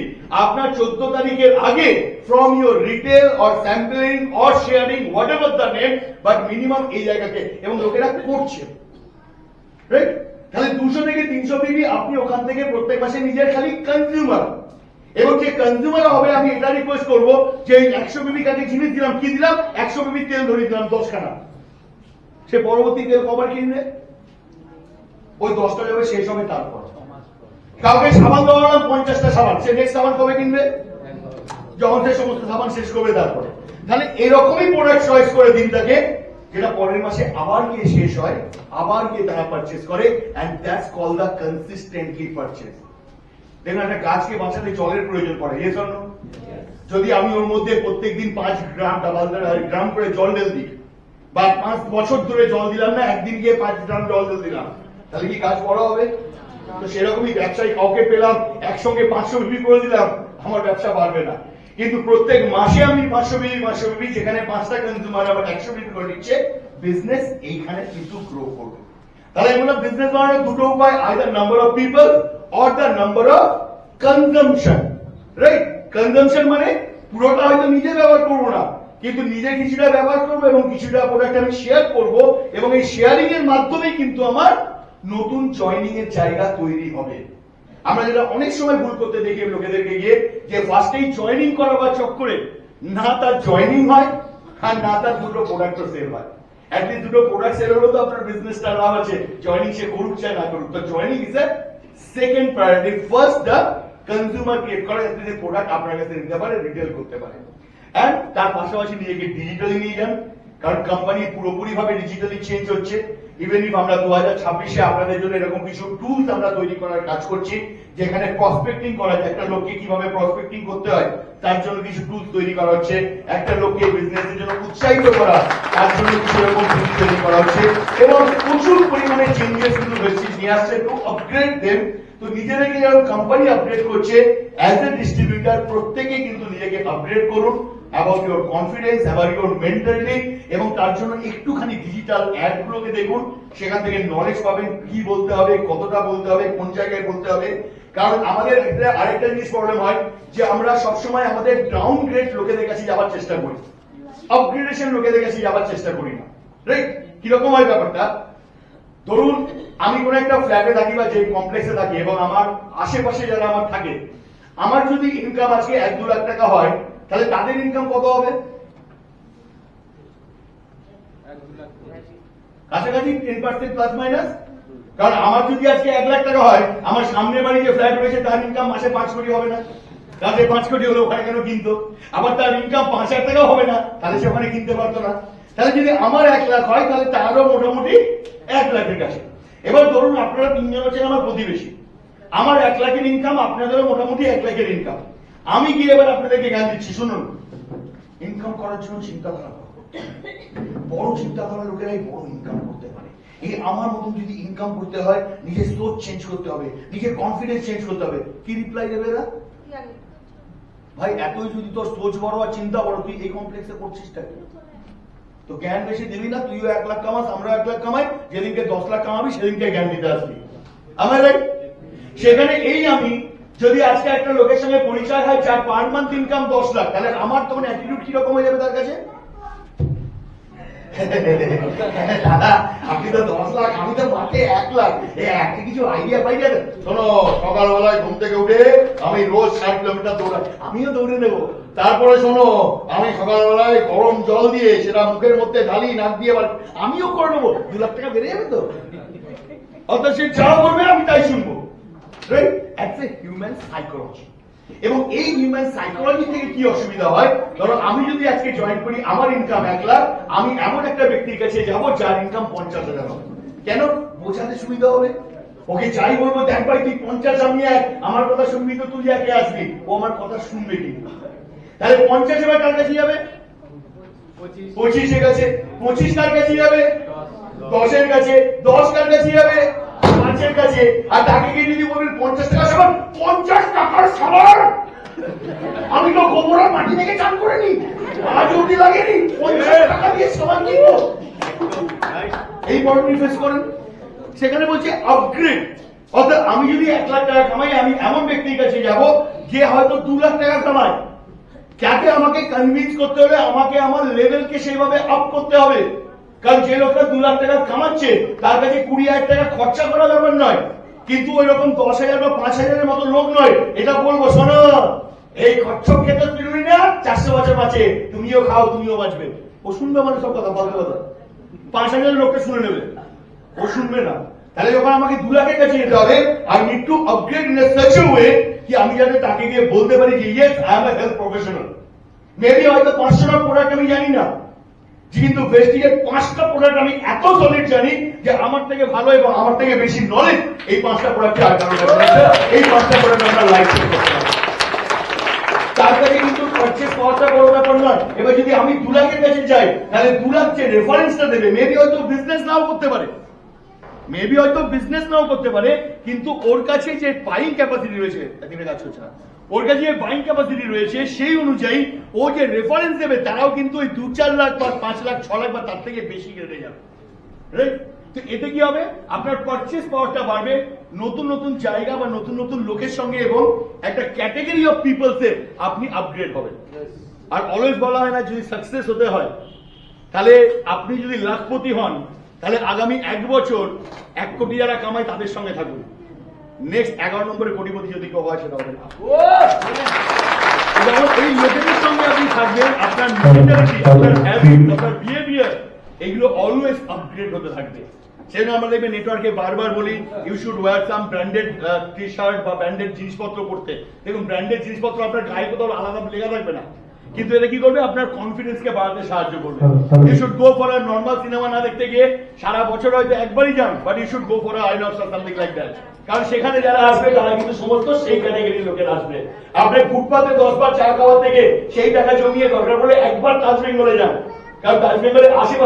আপনার 14 তারিখের আগে from your retail or sampling or sharing, what ever the name, but minimum এই জায়গাকে, এবং লোকেরা করছে, রাইট? তাহলে 200 থেকে 300 বিবি আপনি ওখান থেকে প্রত্যেক মাসে নিজের খালি কনজিউমার, এবং যে কনজিউমার হবে, আমি এটা রিকোয়েস্ট করবো যে 100 বিবি কাকে জিনিস দিলাম, কি দিলাম? 100 বিবি তেল ধরিয়ে দিলাম 10 খানা, সে পরবর্তী তেল কবার কিনবে? ওই 10টা যাবে শেষ হবে তারপর। কাউকে সাবান দেওয়ালাম 50টা সাবান, সে নেক্সট সাবান কবে কিনবে? যখন সে সমস্ত সাবান শেষ করবে তারপরে। তাহলে এরকমই প্রোডাক্ট চয়েস করে দিন তাকে, যেটা পরের মাসে আবার গিয়ে শেষ হয়, আবার গিয়ে তারা পারচেজ করে, and that's call the consistently purchase. দেখুন, একটা গাছকে বাঁচাতে জলের প্রয়োজন পড়ে, এর জন্য যদি আমি ওর মধ্যে প্রত্যেকদিন 5 গ্রাম করে জল ঢেল দিই, বা 5 বছর ধরে জল দিলাম না, একদিন গিয়ে 5 গ্রাম জল ঢেল দিলাম, তাহলে কি গাছ বড় হবে? তো সেরকমই ব্যবসায়ী, কাউকে পেলাম একসঙ্গে 500 বিবি করে দিলাম, আমার ব্যবসা বাড়বে না। কিন্তু প্রত্যেক মাসে আমি 500 বিবি, যেখানে 5টা কনজিউমার আবার 100 বিবি করে নিচ্ছে, বিজনেস এইখানে কিন্তু গ্রো করবে। তাহলে এগুলো বিজনেস বাড়ানোর দুটো উপায়, either number of people or the number of consumption, right? Consumption মানে পুরোটা হয়তো নিজে ব্যবহার করবো না, কিন্তু নিজে কিছুটা ব্যবহার করবো এবং কিছুটা প্রোডাক্ট আমি শেয়ার করবো, এবং এই শেয়ারিং এর মাধ্যমেই কিন্তু আমার নতুন জয়নিং এর জায়গা তৈরি হবে। আমরা যেটা অনেক সময় ভুল করতে দেখি লোকেদেরকে গিয়ে, যে ফার্স্টেই জয়নিং করাবার চক্করে না তার জয়নিং হয়, আর না তার দুটো প্রোডাক্টও সেল হয়। অ্যাটলিস্ট দুটো প্রোডাক্ট সেল হলো তো আপনার বিজনেসটা লাভ আছে, জয়নিং সে করুক চাই না করুক। তো joining is a second priority, first the consumer create করা, যাতে যে প্রোডাক্ট আপনার কাছে নিতে পারে, রিটেল করতে পারে। এন্ড তার পাশাপাশি নিজেকে ডিজিটালি নিয়ে যান, কারণ কোম্পানি পুরোপুরি ভাবে ডিজিটালি চেঞ্জ হচ্ছে। ইভেন ইফ আমরা 2026-এ আপনাদের জন্য এরকম কিছু টুলস আমরা তৈরি করার কাজ করছি, যেখানে প্রসপেক্টিং করা যায়, একটা লোককে কিভাবে প্রসপেক্টিং করতে হয় তার জন্য কিছু টুলস তৈরি করা হচ্ছে, একটা লোককে বিজনেসের জন্য উৎসাহিত করা তার জন্য কিছু এরকম টুলস তৈরি করা হচ্ছে, এবং প্রচুর পরিমাণে চেঞ্জেস কিন্তু বেসিস নিয়ে আসছে টু আপগ্রেড দেম। তো নিজেদেরকে যেমন কোম্পানি আপগ্রেড করছে, অ্যাজ এ ডিস্ট্রিবিউটার প্রত্যেকেই কিন্তু নিজেকে আপগ্রেড করুন about your confidence, about your mentality, এবং তার জন্য একটুখানি ডিজিটাল অ্যাড গুলোকে দেখুন, সেখান থেকে নলেজ পাবেন কি বলতে হবে, কতটা বলতে হবে, কোন জায়গায় বলতে হবে। কারণ আমাদের আরেকটা জিনিস প্রবলেম হয় যে আমরা সবসময় আমাদের ডাউনগ্রেড লোকেদের কাছে যাওয়ার চেষ্টা করি, আপগ্রেডেশন লোকেদের কাছে যাওয়ার চেষ্টা করি না, রাইট? কিরকম হয় ব্যাপারটা? ধরুন আমি কোন একটা ফ্ল্যাটে থাকি বা যে কমপ্লেক্সে থাকি, এবং আমার আশেপাশে যারা আমার থাকে, আমার যদি ইনকাম আজকে 1-2 লাখ টাকা হয়, তাহলে তাদের ইনকাম কত হবে? কাছাকাছি 10% প্লাস মাইনাস। কারণ আমার যদি আজকে 1 লাখ টাকা হয়, আমার সামনের বাড়ি যে ফ্ল্যাট রয়েছে তার ইনকাম মাসে 5 কোটি হবে না, তাহলে 5 কোটি হলো ওখানে কেন কিনতো? আবার তার ইনকাম 5,000 টাকাও হবে না, তাহলে সে ওখানে কিনতে পারতো না। তাহলে যদি আমার 1 লাখ হয়, তাহলে তারও মোটামুটি 1 লাখের কাছে। এবার ধরুন আপনারা 3 জন হচ্ছেন আমার প্রতিবেশী, আমার 1 লাখের ইনকাম, আপনাদেরও মোটামুটি 1 লাখের ইনকাম। আমি গিয়ে এবার আপনাদেরকে জ্ঞান দিচ্ছি, শুনুন, ইনকাম করার জন্য চিন্তাধারা করো, বড় চিন্তাধারা লোকেরাই বড় ইনকাম করতে পারে। এই আমার মতন যদি ইনকাম করতে হয়, নিজের সোচ চেঞ্জ করতে হবে, নিজের কনফিডেন্স চেঞ্জ করতে হবে। কি রিপ্লাই দেবে এরা? ভাই এতই যদি তোর সোচ বড় আর চিন্তা বড়, তুই এই কমপ্লেক্সে করছিস টাকা, তো জ্ঞান বেশি দিবি না। তুইও 1 লাখ কামাস, আমরা 1 লাখ কামাই, যেদিনকে 10 লাখ কামাবি সেদিনকে জ্ঞান দিতে আসবি, আমার রাইট? সেখানে এই আমি যদি আজকে একটা লোকের সঙ্গে পরিচয় হয় যার পার মান্থ ইনকাম 10 লাখ, তাহলে আমার তখন অ্যাটিটিউড কিরকম হয়ে যাবে তার কাছে? দাদা আপনি তো 10 লাখ, আমি তো মাঠে 1 লাখ, একটা কিছু আইডিয়া পাই যাবে? শোনো, সকালবেলায় ঘুম থেকে উঠে আমি রোজ 60 কিলোমিটার দৌড়াই, আমিও দৌড়ে নেবো। তারপরে শোনো, আমি সকালবেলায় গরম জল দিয়ে সেটা মুখের মধ্যে ঢালি, নাক দিয়ে আমিও করে নেবো। 2 লাখ টাকা বেড়ে যাবে তো। অর্থাৎ সে যা বলবে আমি তাই শুনবো, right? It's a human psychology. এবং এই হিউম্যান সাইকোলজি থেকে কি অসুবিধা হয়? ধরো আমি যদি আজকে জয়েন করি, আমার ইনকাম 1 লাখ, আমি এমন একটা ব্যক্তির কাছে যাব যার ইনকাম 50,000 হবে। কেন? বোঝাতে সুবিধা হবে। ওকে যাই বলবো, দেখ ভাই তুই 50 আমি এক, আমার কথা শুনবি তো তুই একে আসবি, ও আমার কথা শুনবে কিন্তু। তাহলে 50 এবার কার কাছে যাবে? 25 এর কাছে। 25 কার কাছে যাবে? 10 এর কাছে। 10 কার কাছে যাবে? 5 এর কাছে। আর তাকে গিয়ে যদি বলবেন 50 টাকা সাবান, 50 টাকার সাবান আমি তো গোবরের মাটি থেকে চান করে নি, আজ অব্দি লাগেনি, 50 টাকা দিয়ে সাবান কিনবো। এই প্রবলেম ফেস করেন। সেখানে বলছে আপগ্রেড। অর্থাৎ আমি যদি 1 লাখ টাকা কামাই, আমি এমন ব্যক্তির কাছে যাব যে হয়তো 2 লাখ টাকা কামায়। যাকে আমাকে কনভিন্স করতে হলে আমাকে আমার লেভেলকে সেইভাবে আপ করতে হবে। কারণ যে লোকটা 2 লাখ টাকা কামাচ্ছে তার কাছে 20,000 টাকা খরচা করা ব্যাপার নয়, কিন্তু ওই রকম 10,000 বা 5,000-এর মতো লোক নয়। এটা বলবো, শোনো, এই কচ্ছপ খেতে তুলবি না, 400 বছর বাঁচে, তুমিও খাও তুমিও বাঁচবে। ও শুনবে মানে সব কথা, বলতে কথা 5,000 লোককে শুনে নেবে, ও শুনবে না। তাহলে যখন আমাকে 2 লাখের কাছে যেতে হবে, I need to upgrade in such a way কি আমি যাতে তাকে গিয়ে বলতে পারি যে yes I M A health professional. Maybe হয়তো 500টা প্রোডাক্ট আমি জানি না, কিন্তু ভেস্টিজের 5টা প্রোডাক্ট আমি এত সলিড জানি যে আমার থেকে ভালো এবং আমার থেকে বেশি নলেজ এই 5টা প্রোডাক্টে আর কারো কাছে নেই। এই 5টা প্রোডাক্ট আমরা লাইফ করতে পারি। তার কাছে কিন্তু পারচেজ করাটা বড় ব্যাপার নয়। এবার যদি আমি 2 লাখের কাছে যাই, তাহলে 2 লাখ যে রেফারেন্সটা দেবে, মেবি হয়তো বিজনেস নাও করতে পারে, কিন্তু ওর কাছে যে বাইং ক্যাপাসিটি রয়েছে, এখানে কাজ করছে না, ওর কাছে যে বাইং ক্যাপাসিটি রয়েছে সেই অনুযায়ী ও যে রেফারেন্স দেবে তারাও কিন্তু ওই 2-4 লাখ বা 5 লাখ 6 লাখ বা তার থেকে বেশি কেটে যাবে, রাইট? তো এতে কি হবে? আপনার পারচেজ পাওয়ারটা বাড়বে, নতুন নতুন জায়গা বা নতুন নতুন লোকের সঙ্গে এবং একটা ক্যাটেগরি অফ পিপলসে আপনি আপগ্রেড হবেন। আর অলওয়েজ বলা হয় না, যদি সাকসেস হতে হয় তাহলে আপনি যদি লাখপতি হন, তাহলে আগামী 1 বছর 1 কোটি যারা কামায় তাদের সঙ্গে থাকুন। নেক্সট 11 নম্বরে কোটিপতি যদি কেউ হয় সেটা হবে না। যেমন এই লোকেদের সঙ্গে আপনি থাকবেন, আপনার মেন্টালিটি, আপনার হ্যাবিট, আপনার বিহেভিয়ার, এগুলো অলওয়েজ আপগ্রেড হতে থাকবে। সেজন্য আমরা দেখবেন নেটওয়ার্কে বারবার বলি you should wear some branded T shirt বা ব্র্যান্ডেড জিনিসপত্র পড়তে। দেখুন ব্র্যান্ডেড জিনিসপত্র আপনার গায়ে কোথাও আলাদা লেখা থাকবে না, কিন্তু এটা কি করবে আপনার কনফিডেন্স কে বাড়াতে সাহায্য করবে হ্যাঁ। You should go for a normal cinema না দেখতে গিয়ে সারা বছর হয়তো একবারই যান, but you should go for a INOX or something like that. কারণ সেখানে যারা আসবে তারা কিন্তু সমস্ত সেই ক্যাটাগরির লোকের আসবে। আপনি ফুটপাতে 10 বার চা খাওয়ার থেকে সেই টাকা জমিয়ে দরকার পড়লে একবার তাজ বেঙ্গলে যান, কারণ তাজ বেঙ্গলের আশেপাশে